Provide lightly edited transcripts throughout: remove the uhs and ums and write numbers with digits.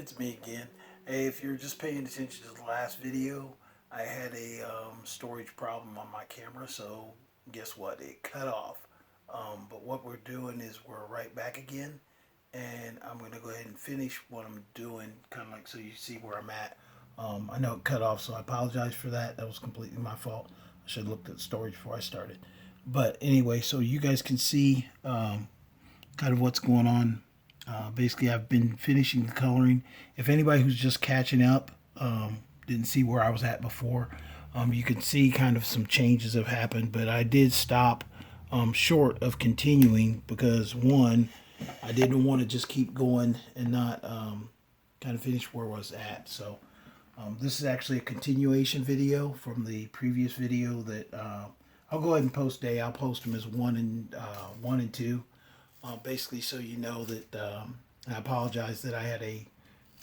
It's me again. Hey, if you're just paying attention to the last video, I had a storage problem on my camera, so guess what? It cut off. But what we're doing is we're right back again, and I'm going to go ahead and finish what I'm doing, kind of like so you see where I'm at. I know it cut off, so I apologize for that. That was completely my fault. I should have looked at storage before I started. But anyway, so you guys can see kind of what's going on. Basically, I've been finishing the coloring. If anybody who's just catching up didn't see where I was at before, you can see kind of some changes have happened. But I did stop short of continuing because, one, I didn't want to just keep going and not kind of finish where I was at. So this is actually a continuation video from the previous video that I'll go ahead and post today. I'll post them as one and two. Basically, so you know that I apologize that I had a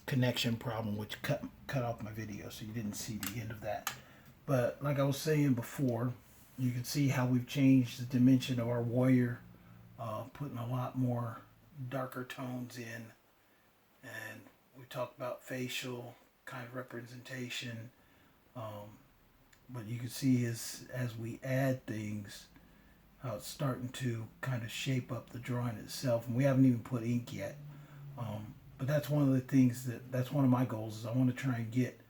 connection problem which cut off my video, so you didn't see the end of that. But like I was saying before, you can see how we've changed the dimension of our warrior, putting a lot more darker tones in, and we talked about facial kind of representation. But you can see as we add things, how it's starting to kind of shape up the drawing itself, and we haven't even put ink yet. But that's one of the things that's one of my goals is I want to try and get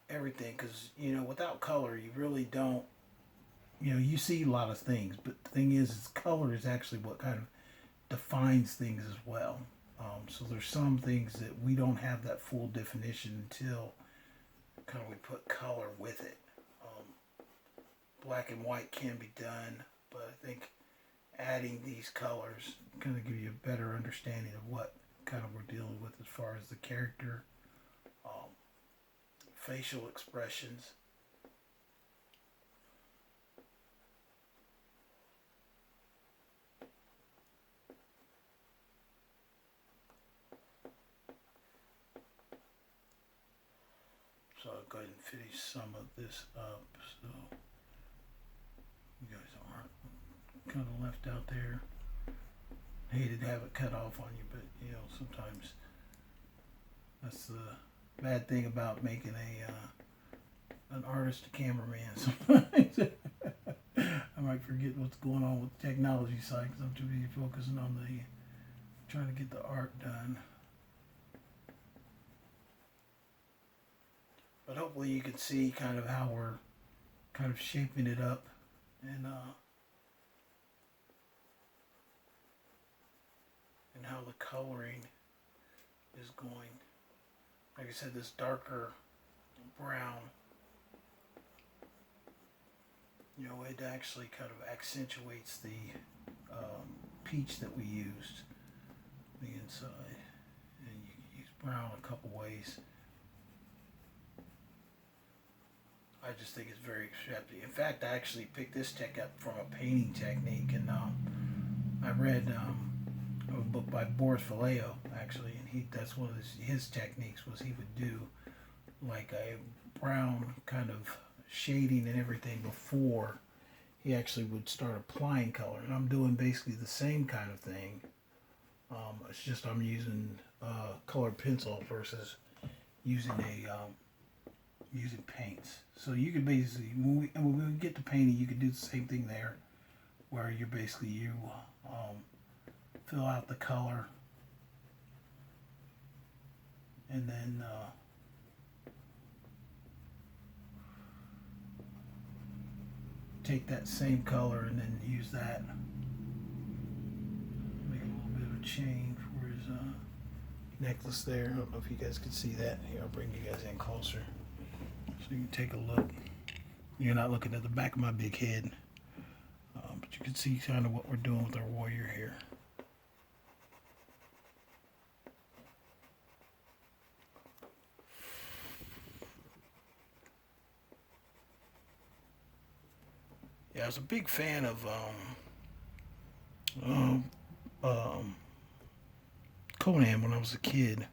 everything, because without color you really don't, you see a lot of things, but the thing is color is actually what kind of defines things as well. So there's some things that we don't have that full definition until kind of we put color with it. Black and white can be done, but I think adding these colors kind of give you a better understanding of what kind of we're dealing with as far as the character, facial expressions. So I'll go ahead and finish some of this up so you guys aren't kind of left out there. Hated to have it cut off on you, but sometimes that's the bad thing about making an artist a cameraman. Sometimes I might forget what's going on with the technology side because I'm too busy focusing on trying to get the art done. But hopefully you can see kind of how we're kind of shaping it up, and how the coloring is going. Like I said, this darker brown, it actually kind of accentuates the peach that we used the inside. And you can use brown a couple ways. I just think it's very accepting. In fact, I actually picked this tech up from a painting technique, and I read a book by Boris Vallejo, actually, and that's one of his techniques was he would do like a brown kind of shading and everything before he actually would start applying color. And I'm doing basically the same kind of thing. It's just I'm using colored pencil versus using using paints. So you can basically, when we get to painting, you can do the same thing there, where you're basically fill out the color, and then take that same color and then use that. Make a little bit of a chain for his necklace there. I don't know if you guys can see that. Here, I'll bring you guys in closer so you can take a look. You're not looking at the back of my big head, but you can see kind of what we're doing with our warrior here. Yeah, I was a big fan of Conan when I was a kid.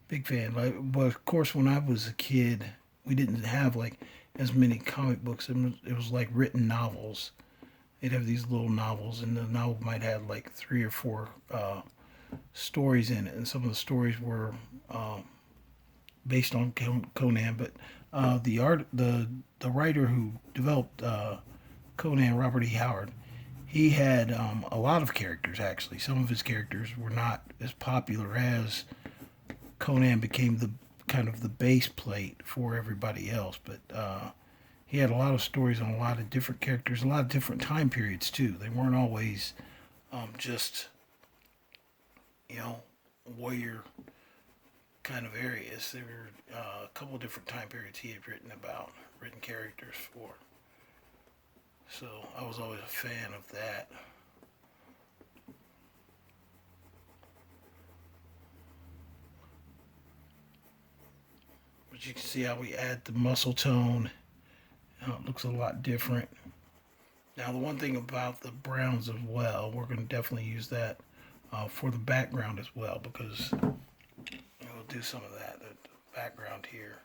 Big fan. But of course, when I was a kid, we didn't have like as many comic books. It was like written novels. They'd have these little novels, and the novel might have like 3 or 4 stories in it, and some of the stories were based on Conan. But the writer who developed Conan, Robert E. Howard, he had a lot of characters actually. Some of his characters were not as popular as Conan became the kind of the base plate for everybody else, but he had a lot of stories on a lot of different characters, a lot of different time periods too. They weren't always just warrior kind of areas. There were a couple of different time periods he had written characters for. So I was always a fan of that. But you can see how we add the muscle tone. Now it looks a lot different. Now the one thing about the browns as well, we're going to definitely use that for the background as well, because we'll do some of that, the background here.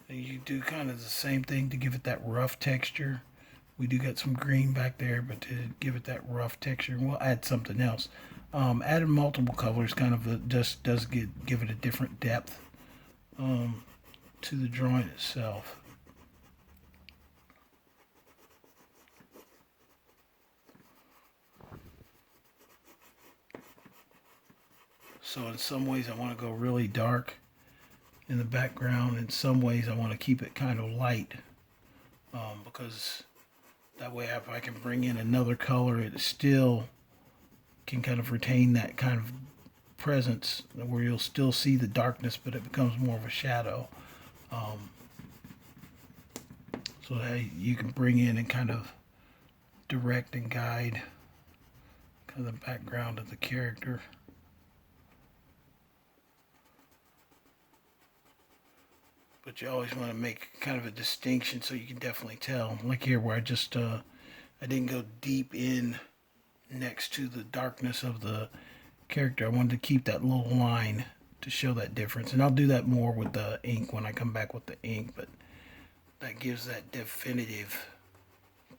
And you do kind of the same thing to give it that rough texture. We do got some green back there, but to give it that rough texture, we'll add something else. Adding multiple colors kind of just does give it a different depth to the drawing itself. So in some ways I want to go really dark in the background. In some ways I want to keep it kind of light, because that way if I can bring in another color, it still can kind of retain that kind of presence where you'll still see the darkness, but it becomes more of a shadow. So that you can bring in and kind of direct and guide kind of the background of the character. But you always want to make kind of a distinction so you can definitely tell. Like here where I just I didn't go deep in next to the darkness of the character. I wanted to keep that little line to show that difference. And I'll do that more with the ink when I come back with the ink, but that gives that definitive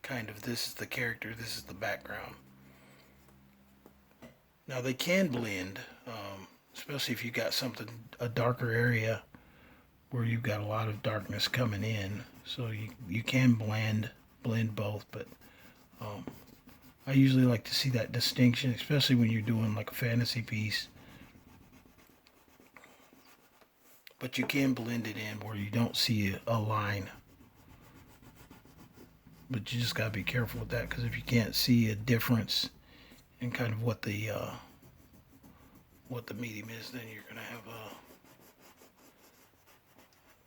kind of, this is the character, this is the background. Now they can blend, especially if you got a darker area where you've got a lot of darkness coming in. So you can blend both, but I usually like to see that distinction, especially when you're doing like a fantasy piece. But you can blend it in where you don't see a line. But you just got to be careful with that, because if you can't see a difference in kind of what the medium is, then you're going to have a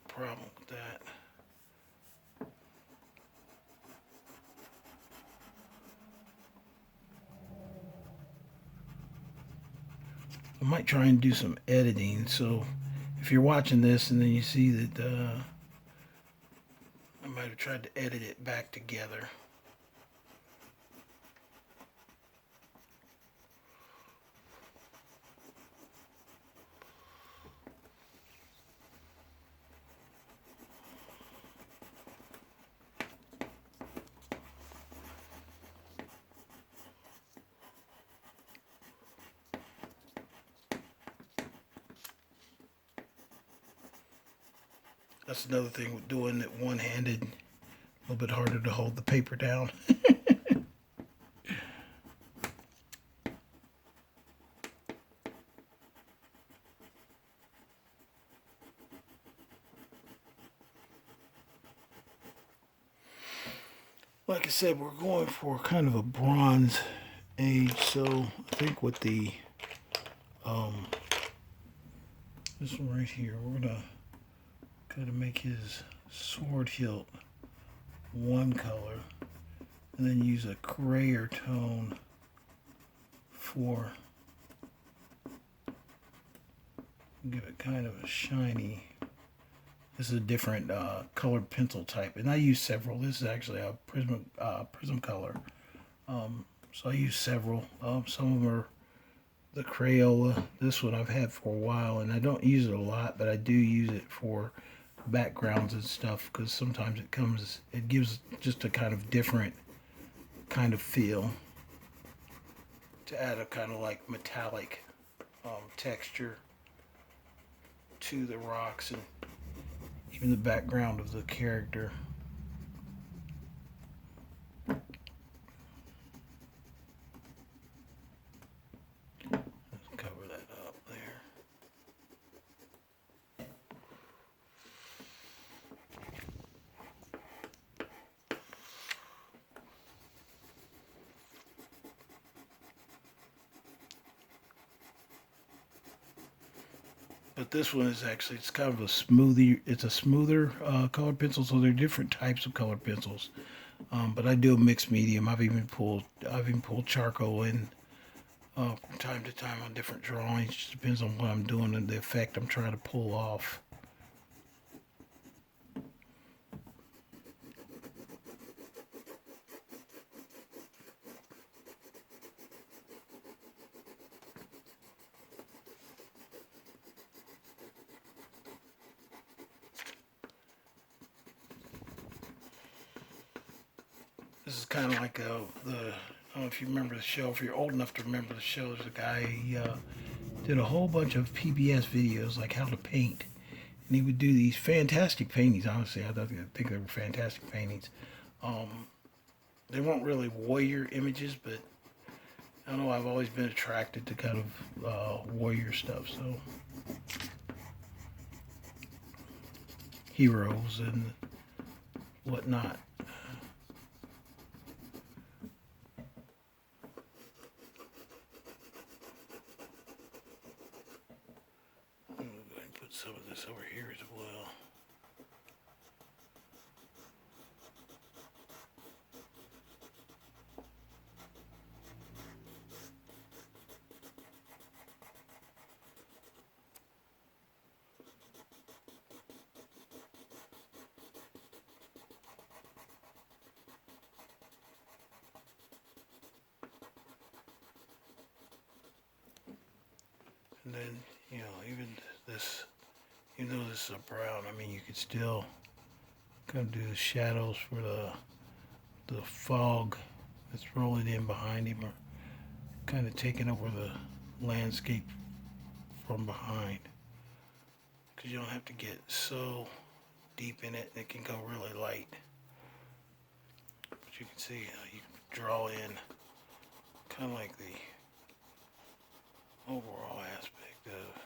problem with that. I might try and do some editing, so if you're watching this and then you see that I might have tried to edit it back together. That's another thing with doing it one-handed. A little bit harder to hold the paper down. Like I said, we're going for kind of a Bronze Age, so I think with the this one right here, we're gonna kind of make his sword hilt one color, and then use a grayer tone for, give it kind of a shiny. This is a different colored pencil type, and I use several. This is actually a prism color, so I use several. Some of them are the Crayola. This one I've had for a while, and I don't use it a lot, but I do use it for backgrounds and stuff because sometimes it gives just a kind of different kind of feel to add a kind of like metallic texture to the rocks and even the background of the character. Let's cover that up there. But this one is actually, it's kind of a smoother colored pencil. So there are different types of colored pencils. But I do a mixed medium. I've even pulled charcoal in from time to time on different drawings. Just depends on what I'm doing and the effect I'm trying to pull off. This is kind of like I don't know if you remember the show. If you're old enough to remember the show, there's a guy, he did a whole bunch of PBS videos, like how to paint. And he would do these fantastic paintings, honestly. I think they were fantastic paintings. They weren't really warrior images, but I don't know, I've always been attracted to kind of warrior stuff, so. Heroes and whatnot. I'm going to put some of this over here as well. And then, you know, even though this is a brown, I mean, you could still kind of do the shadows for the fog that's rolling in behind him, or kind of taking over the landscape from behind. Because you don't have to get so deep in it, it can go really light. But you can see how you can draw in kind of like the overall aspect of.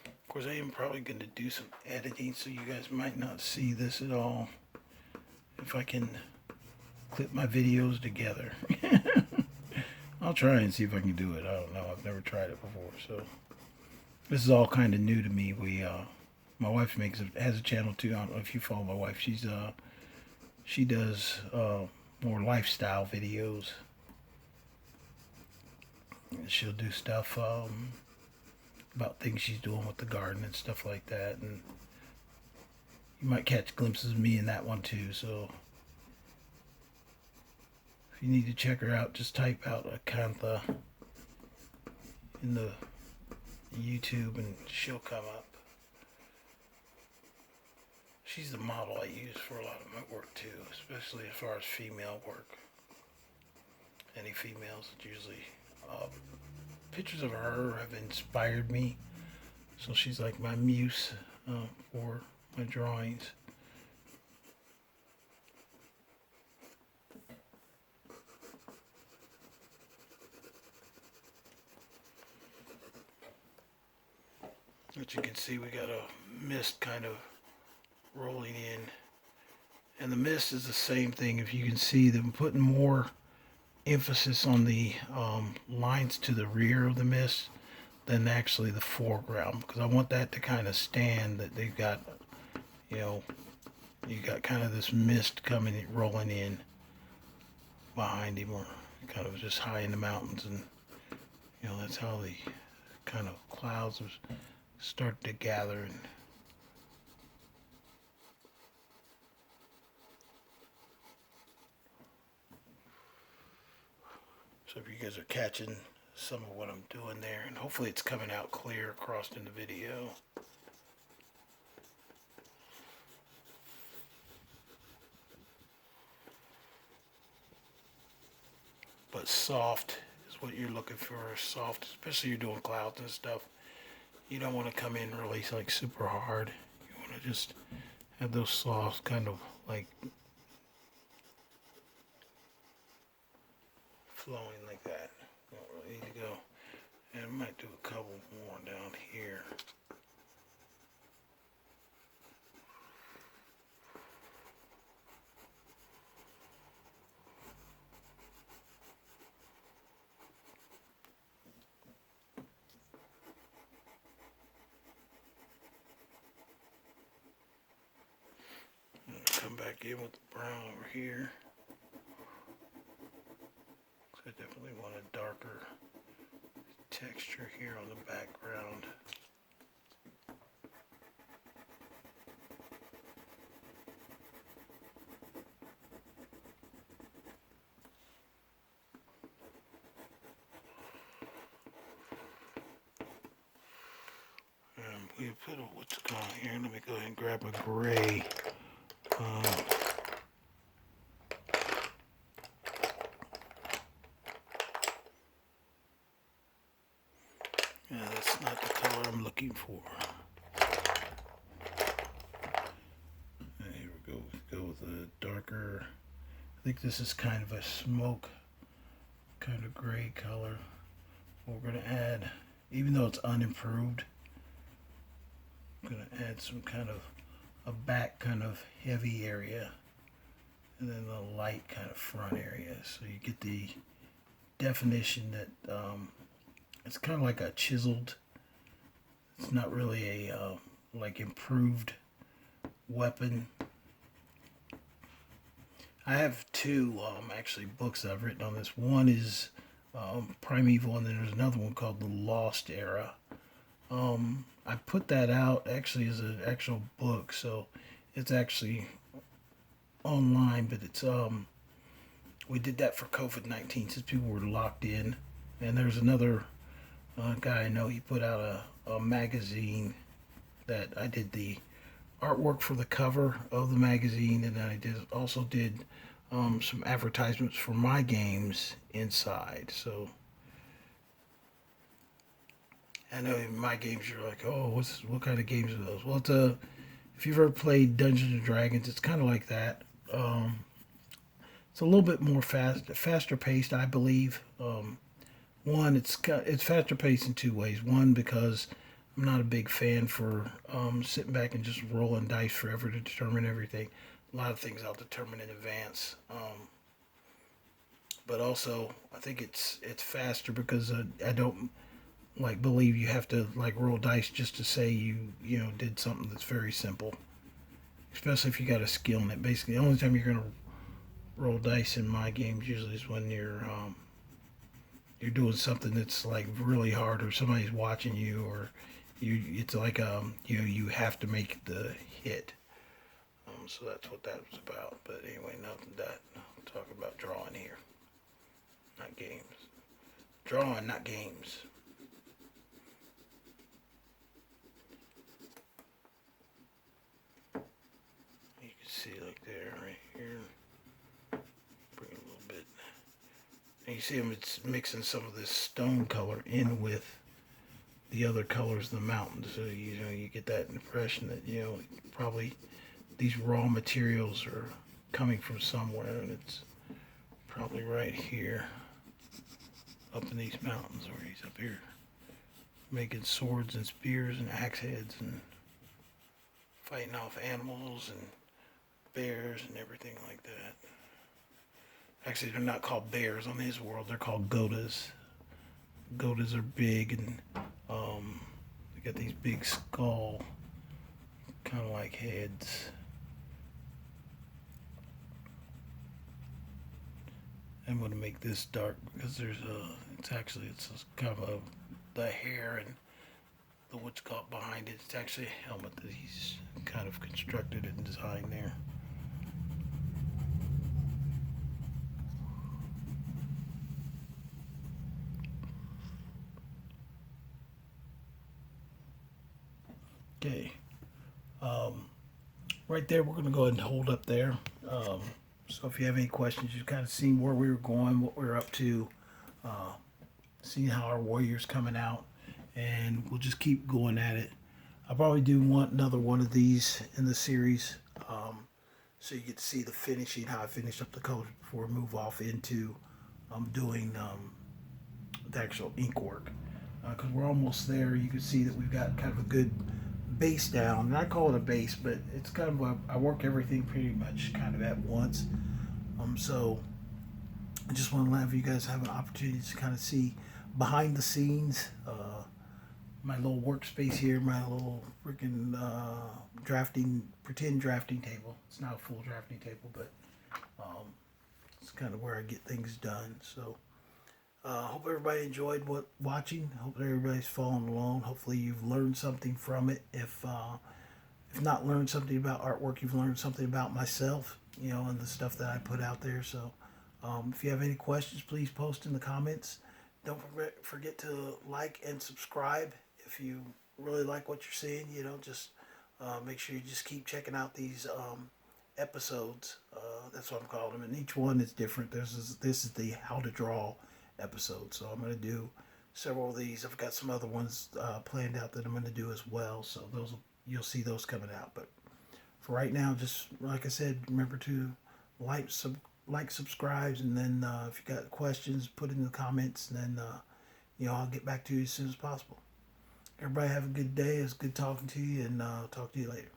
Of course, I am probably going to do some editing, so you guys might not see this at all. If I can clip my videos together. I'll try and see if I can do it. I don't know. I've never tried it before, so this is all kind of new to me. My wife has a channel too. I don't know if you follow my wife. She does more lifestyle videos. She'll do stuff about things she's doing with the garden and stuff like that, and you might catch glimpses of me in that one too. So if you need to check her out, just type out Acantha in the YouTube and she'll come up. She's the model I use for a lot of my work too, especially as far as female work. Any females, it's usually pictures of her have inspired me. So she's like my muse for my drawings. As you can see, we got a mist kind of rolling in. And the mist is the same thing. If you can see them putting more emphasis on the lines to the rear of the mist than actually the foreground, because I want that to kind of stand that they've got, you know, you got kind of this mist rolling in behind him, or kind of just high in the mountains, and you know, that's how the kind of clouds start to gather. And guys are catching some of what I'm doing there, and hopefully it's coming out clear across in the video. But soft is what you're looking for, soft, especially you're doing clouds and stuff. You don't want to come in really like super hard. You want to just have those soft kind of like flowing like that. Don't really need to go. And I might do a couple more down here. Come back in with the brown over here. So I definitely want a darker texture here on the background. We put a, what's going on here? Let me go ahead and grab a gray. Yeah, that's not the color I'm looking for. And here we go. We go with a darker. I think this is kind of a smoke, kind of gray color. We're going to add, even though it's unimproved, I'm going to add some kind of a back kind of heavy area, and then the light kind of front area, so you get the definition that it's kind of like a chiseled, it's not really a like improved weapon. I have two actually books that I've written on this. One is Primeval, and then there's another one called The Lost Era. I put that out actually as an actual book, so it's actually online, but it's we did that for COVID-19 since people were locked in. And there's another guy I know, he put out a magazine that I did the artwork for the cover of the magazine, and then I also did some advertisements for my games inside. So I know in my games you're like, oh, what kind of games are those? Well, it's if you've ever played Dungeons and Dragons, it's kind of like that. It's a little bit more faster paced, I believe. One, it's faster paced in two ways. One, because I'm not a big fan for sitting back and just rolling dice forever to determine everything. A lot of things I'll determine in advance. But also, I think it's faster because I don't like believe you have to like roll dice just to say you did something that's very simple. Especially if you got a skill in it. Basically, the only time you're gonna roll dice in my games usually is when you're doing something that's like really hard, or somebody's watching you, or it's like you have to make the hit. So that's what that was about. But anyway, nothing that I'm talking about drawing here, not games. Drawing, not games. You can see like there, right here. Bring it a little bit. And you see them, it's mixing some of this stone color in with the other colors of the mountain. So you get that impression that probably these raw materials are coming from somewhere, and it's probably right here up in these mountains, where he's up here making swords and spears and axe heads and fighting off animals and bears and everything like that. Actually, they're not called bears on his world, they're called godas. Godas are big, and they got these big skull kind of like heads. I'm going to make this dark because it's kind of the hair and the what's caught behind it. It's actually a helmet that he's kind of constructed and designed there. Okay. Right there, we're going to go ahead and hold up there. So if you have any questions, you've kind of seen where we were going, what we are up to, seeing how our warrior's coming out, and we'll just keep going at it. I probably do want another one of these in the series, so you get to see the finishing, how I finish up the colors before we move off into doing the actual ink work. Because we're almost there. You can see that we've got kind of a good base down, and I call it a base, but it's kind of I work everything pretty much kind of at once. So I just want to have you guys have an opportunity to kind of see behind the scenes, my little workspace here, my little freaking pretend drafting table. It's not a full drafting table, but it's kind of where I get things done. So hope everybody enjoyed watching. Hope everybody's following along. Hopefully you've learned something from it. If not learned something about artwork, you've learned something about myself, and the stuff that I put out there. So if you have any questions, please post in the comments. Don't forget to like and subscribe if you really like what you're seeing. Just make sure you just keep checking out these episodes. That's what I'm calling them, and each one is different. This is the how to draw episode, so I'm going to do several of these. I've got some other ones planned out that I'm going to do as well, so you'll see those coming out. But for right now, just like I said, remember to like, subscribe, and then if you got questions, put it in the comments, and then I'll get back to you as soon as possible. Everybody have a good day. It's good talking to you, and talk to you later.